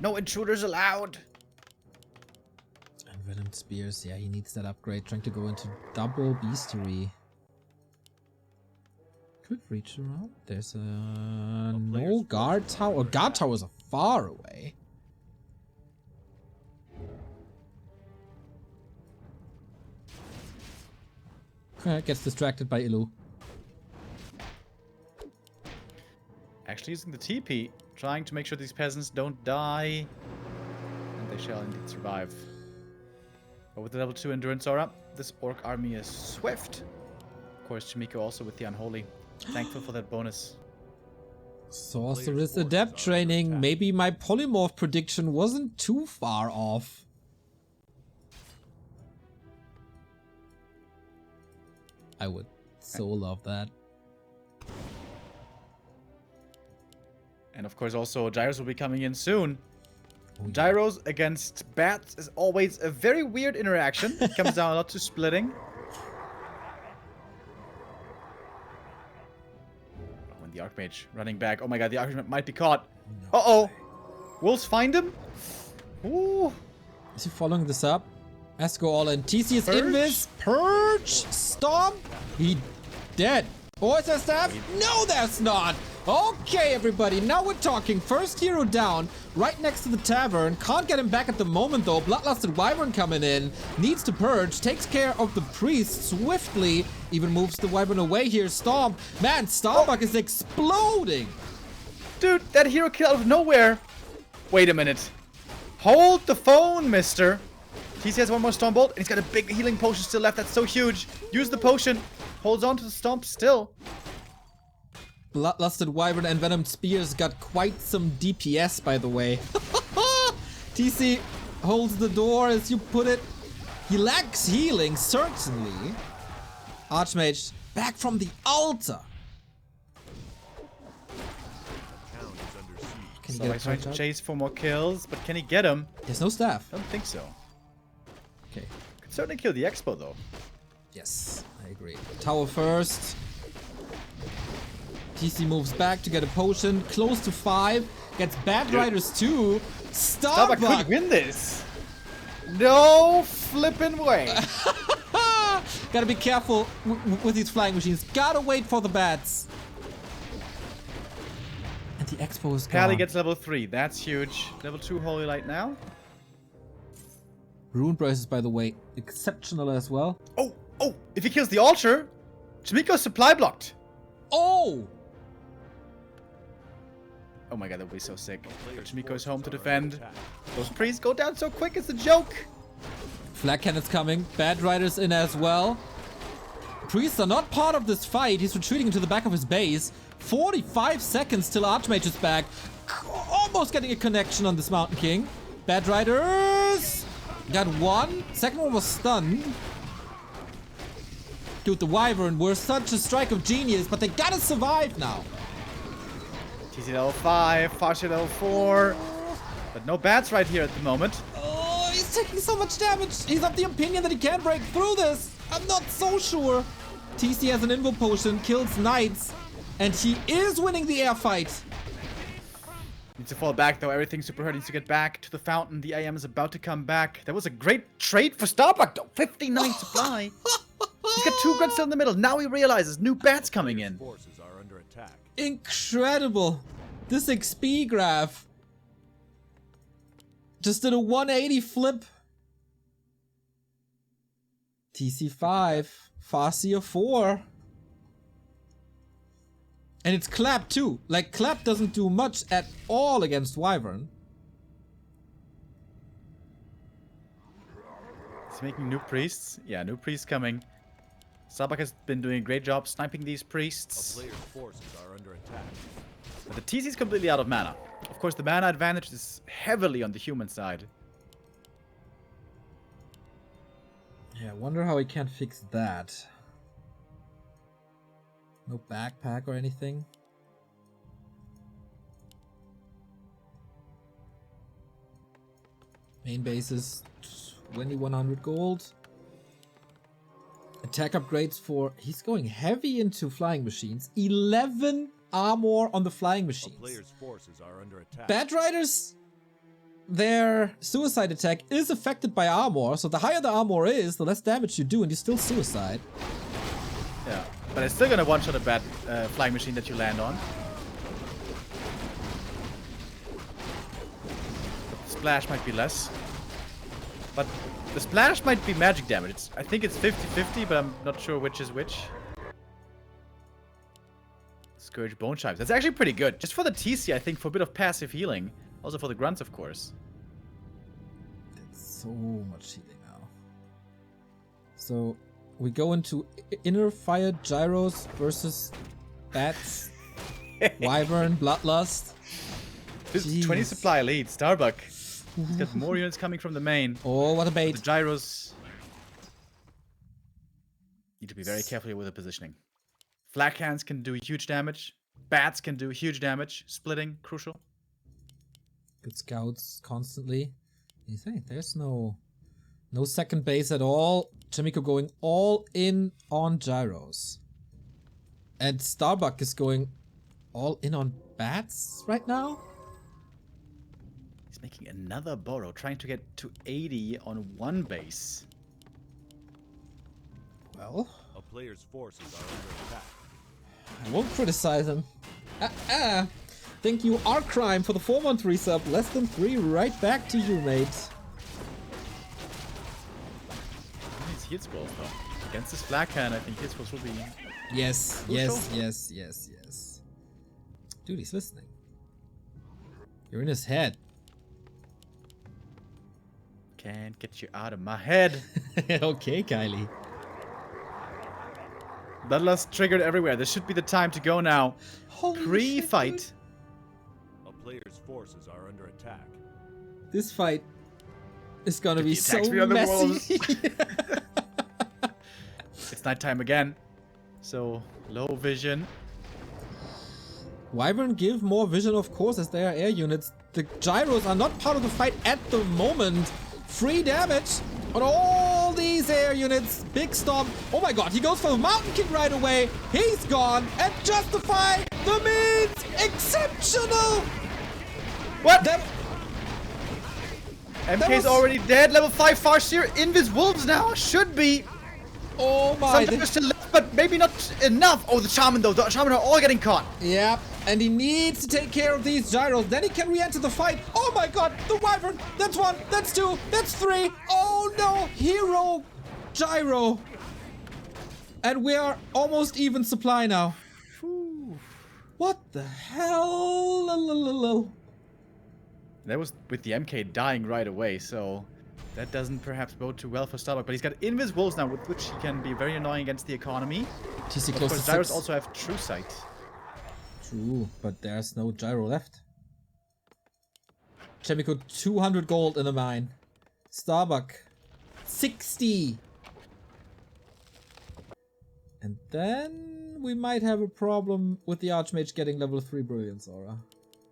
No intruders allowed. And Venom Spears, yeah, he needs that upgrade, trying to go into double Beastery. Could reach around. There's a no guard tower. Guard towers are far away. Gets distracted by Ilu. Actually using the TP, trying to make sure these peasants don't die. And they shall indeed survive. But with the level 2 endurance aura, this orc army is swift. Of course, Chaemiko also with the unholy. Thankful for that bonus. Sorceress Adept training. Maybe my polymorph prediction wasn't too far off. I would so love that. And of course also Gyros will be coming in soon. Oh, yeah. Gyros against bats is always a very weird interaction. It comes down a lot to splitting. When the Archmage running back. Oh my god, the Archmage might be caught. No Uh-oh. way. Wolves find him? Ooh. Is he following this up? Has to go all in. TC is Purge? invis. Purge. Stomp. He dead. Oh, is there staff? No, there's not. Okay, everybody. Now we're talking. First hero down. Right next to the tavern. Can't get him back at the moment, though. Bloodlusted Wyvern coming in. Needs to purge. Takes care of the priest swiftly. Even moves the Wyvern away here. Stomp. Man, Starbuck is exploding. Dude, that hero kill out of nowhere. Wait a minute. Hold the phone, mister. TC has one more Stormbolt, and he's got a big healing potion still left. That's so huge. Use the potion. Holds on to the Stomp still. Bloodlusted Wyvern and Venom Spears got quite some DPS, by the way. TC holds the door, as you put it. He lacks healing, certainly. Archmage back from the altar. Town is under siege. Can he So get he's a trying punch to out? chase for more kills, but can he get him? There's no staff. I don't think so. Okay. Could certainly kill the Expo, though. Yes, I agree. Tower first. TC moves back to get a potion. Close to 5. Gets Bad Riders too. Starbuck Starbuck. could win this. No flippin' way. Gotta be careful with these flying machines. Gotta wait for the bats. And the Expo is gone. Pally gets level 3. That's huge. Level 2 Holy Light now. Rune Braces, by the way, exceptional as well. Oh, if he kills the altar, Chaemiko's supply blocked. Oh! Oh my god, that would be so sick. But Chaemiko is home to defend. Those priests go down so quick, it's a joke. Flag cannon's coming. Bad Riders in as well. Priests are not part of this fight. He's retreating into the back of his base. 45 seconds till Archmage is back. Almost getting a connection on this Mountain King. Bad Riders got one. Second one was stunned. Dude, the Wyvern were such a strike of genius, but they gotta survive now. TC level 5, Farsi level 4. But no bats right here at the moment. Oh, he's taking so much damage. He's of the opinion that he can't break through this. I'm not so sure. TC has an Invo Potion, kills Knights, and he is winning the air fight. Needs to fall back though, everything's super hurt. Needs to get back to the fountain. The AM is about to come back. That was a great trade for Starbuck though. 59 supply. He's got 2 grunts still in the middle. Now he realizes new bats coming in. Forces are under attack. Incredible. This XP graph just did a 180 flip. TC5, Farseer 4. And it's Clap too. Like, Clap doesn't do much at all against Wyvern. He's making new priests. Yeah, new priests coming. Starbuck has been doing a great job sniping these A priests. player's forces are under attack. But the TC is completely out of mana. Of course, the mana advantage is heavily on the human side. Yeah, I wonder how he can fix that. No backpack or anything. Main base is 2100 gold. Attack upgrades for... He's going heavy into flying machines. 11 armor on the flying A machines. player's forces are under attack. Bad Riders, their suicide attack is affected by armor. So the higher the armor is, the less damage you do and you still suicide. Yeah, but it's still gonna one-shot a bad flying machine that you land on. Splash might be less. But the splash might be magic damage. I think it's 50-50, but I'm not sure which is which. Scourge Bone Chives. That's actually pretty good. Just for the TC, I think, for a bit of passive healing. Also for the grunts, of course. It's so much healing now. So we go into Inner Fire Gyros versus Bats, Wyvern, Bloodlust. This is 20 supply lead. Starbuck. He's got more units coming from the main. Oh, what a bait. The gyros. Need to be very careful here with the positioning. Flak hands can do huge damage. Bats can do huge damage. Splitting, crucial. Good scouts constantly. You think there's no second base at all. Chaemiko going all in on gyros. And Starbuck is going all in on bats right now. He's making another borrow, trying to get to 80 on one base. Well, A player's forces are under attack. I won't criticize him. Think you are crime for the 4-month resub. Less than 3 right back to you, mate. Nice heal scrolls though. Against this Flak hand, I think heal scrolls will be... Yes, Crucial. yes. Dude, he's listening. You're in his head. Can't get you out of my head. Okay, Kylie. Bloodlust triggered everywhere. This should be the time to go now. Holy Pre-fight. shit, A player's forces are under attack. this fight is gonna be the so attacks beyond the messy. It's nighttime again. So, low vision. Wyvern give more vision, of course, as they are air units. The gyros are not part of the fight at the moment. Free damage on all these air units. Big stomp. Oh my god, he goes for the mountain kick right away. He's gone. And Justify the means exceptional. What? That MK's was- already dead. Level 5 Farseer. Invis Wolves now. Should be. Oh my. Some damage still left, but maybe not enough. Oh, the Shaman though. The Shaman are all getting caught. Yeah, and he needs to take care of these gyros. Then he can re-enter the fight. Oh my god, the Wyvern. That's 1, that's 2, that's 3. Oh no, hero gyro. And we are almost even supply now. What the hell? That was with the MK dying right away, so that doesn't perhaps bode too well for Starbuck. But he's got Invis Wolves now, with which he can be very annoying against the economy. TC Of close course, to Gyros 6. also have True Sight. True, but there's no gyro left. Chaemiko 200 gold in the mine. Starbuck 60. And then we might have a problem with the Archmage getting level 3 Brilliance Aura.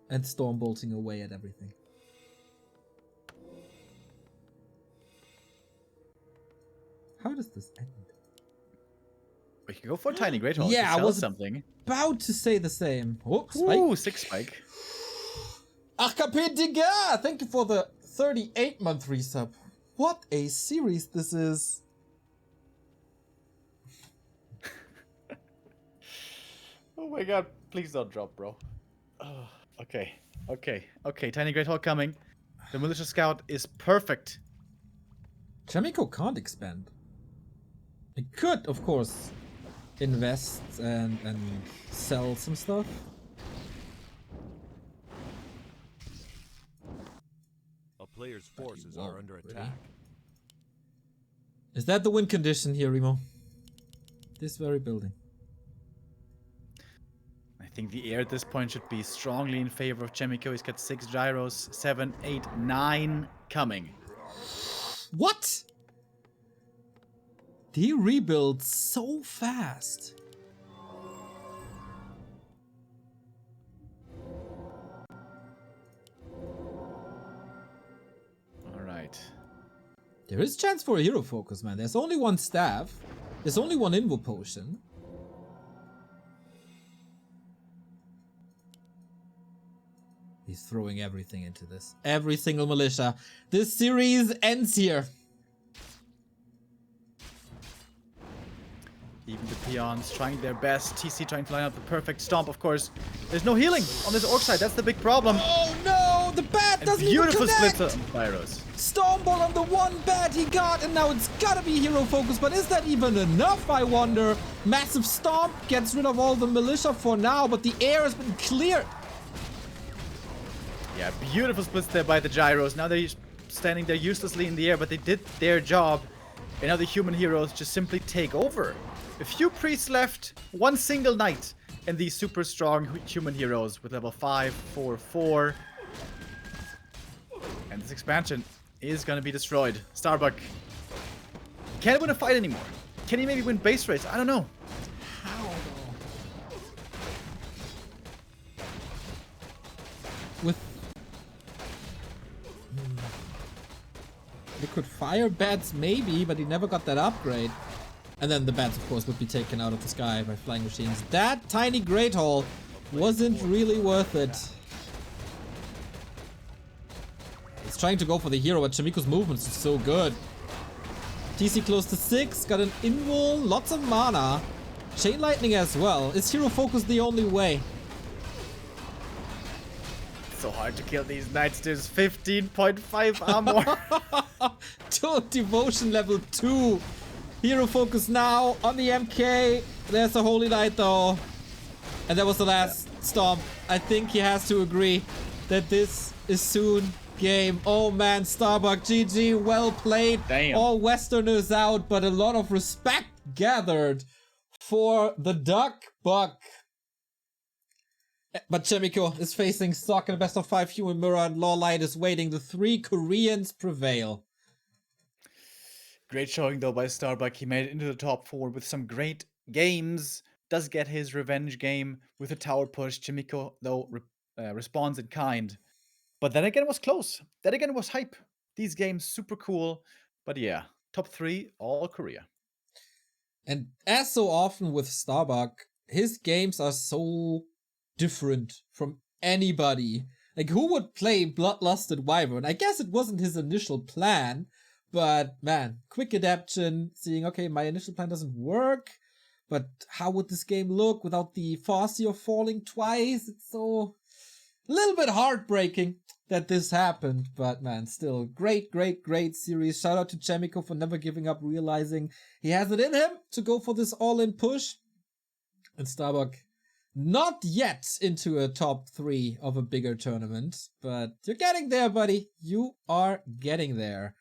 And Storm bolting away at everything. How does this end? We can go for a Tiny Great Hall Yeah, to I sell was something. about to say the same. Oh, Spike. Ooh, 6 Spike. Arcapé Diga! Thank you for the 38-month resub. What a series this is. Oh my god, please don't drop, bro. Okay, Tiny Great Hall coming. The Militia Scout is perfect. Chaemiko can't expand. It could, of course, invest and sell some stuff. A player's forces Whoa, are under really? attack. Is that the win condition here, Remo? This very building. I think the air at this point should be strongly in favor of Chaemiko. He's got 6 gyros, 7, 8, 9 coming. What? He rebuilds so fast. Alright. There is chance for a hero focus, man. There's only one staff. There's only one invo potion. He's throwing everything into this. Every single militia. This series ends here. Even the peons trying their best. TC trying to line up the perfect stomp, of course. There's no healing on this orc side. That's the big problem. Oh no! The bat And doesn't even beautiful connect! splits on gyros. Stormball on the one bat he got, and now it's gotta be hero focus, but is that even enough, I wonder? Massive Stomp gets rid of all the militia for now, but the air has been cleared. Yeah, beautiful splits there by the gyros. Now they're standing there uselessly in the air, but they did their job. And now the human heroes just simply take over. A few priests left, one single knight, and these super strong human heroes with level 5, 4, 4. And this expansion is gonna be destroyed. Starbuck can't win a fight anymore. Can he maybe win base race? I don't know. How though? With liquid fire bats maybe, but he never got that upgrade. And then the bats, of course, would be taken out of the sky by flying machines. That tiny Great Hall wasn't really worth it. He's trying to go for the hero, but Chaemiko's movements are so good. TC close to 6, got an invul, lots of mana. Chain Lightning as well. Is hero focus the only way? So hard to kill these knights. There's 15.5 armor. To devotion level 2. Hero focus now on the MK. There's a Holy Knight though. And that was the last stomp. I think he has to agree that this is soon game. Oh man, Starbuck, GG, well played. Damn. All Westerners out, but a lot of respect gathered for the Duck Buck. But Chaemiko is facing Stock in a best of 5 human mirror, and Lawlight is waiting. The 3 Koreans prevail. Great showing though by Starbuck. He made it into the top 4 with some great games. Does get his revenge game with a tower push. Chaemiko though responds in kind. But then again it was close. Then again it was hype. These games super cool. But yeah, top 3 all Korea. And as so often with Starbuck, his games are so different from anybody. Like, who would play Bloodlusted Wyvern? I guess it wasn't his initial plan, but man, quick adaptation, seeing, okay, my initial plan doesn't work, but how would this game look without the Farsi of falling twice? It's so a little bit heartbreaking that this happened, but man, still great series. Shout out to Chaemiko for never giving up, realizing he has it in him to go for this all-in push. And Starbuck, not yet into a top 3 of a bigger tournament, but you're getting there, buddy. You are getting there.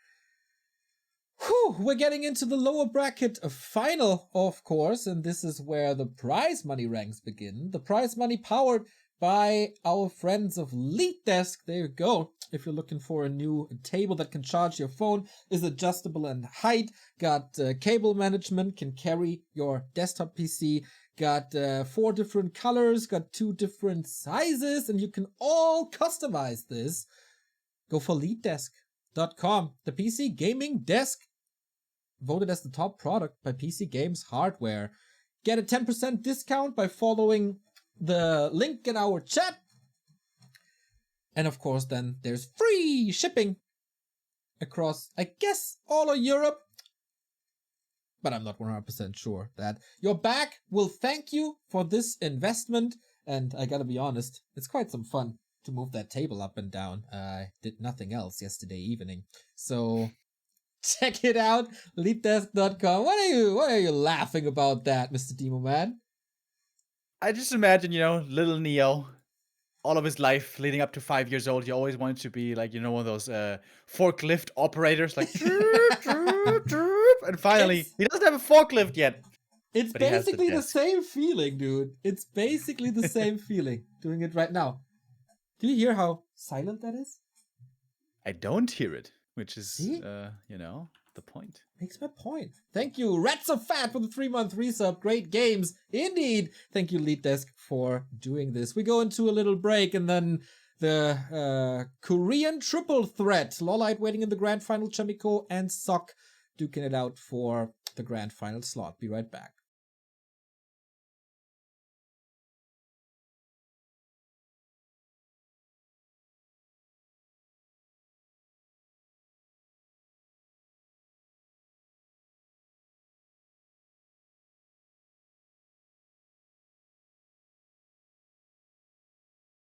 Whew, we're getting into the lower bracket final, of course, and this is where the prize money ranks begin. The prize money powered by our friends of Lead Desk. There you go. If you're looking for a new table that can charge your phone, is adjustable in height, got cable management, can carry your desktop PC, got 4 different colors, got 2 different sizes, and you can all customize this. Go for leaddesk.com, the PC gaming desk, voted as the top product by PC Games Hardware. Get a 10% discount by following the link in our chat. And of course, then there's free shipping across, I guess, all of Europe. But I'm not 100% sure that your back will thank you for this investment. And I gotta be honest, it's quite some fun to move that table up and down. I did nothing else yesterday evening. So check it out, leaddesk.com. What are you laughing about that, Mr. Demo Man? I just imagine, little Neo, all of his life leading up to 5 years old, he always wanted to be like, one of those forklift operators, like, droop, droop, droop. and finally, he doesn't have a forklift yet. It's But he has the basically the desk. same feeling, dude. It's basically the same feeling. Doing it right now. Do you hear how silent that is? I don't hear it, which is, See? the point. Makes my point. Thank you, Rats of Fat, for the 3-month resub. Great games, indeed. Thank you, Lead Desk, for doing this. We go into a little break, and then the Korean triple threat. Lolite waiting in the grand final. Chaemiko and Sok duking it out for the grand final slot. Be right back.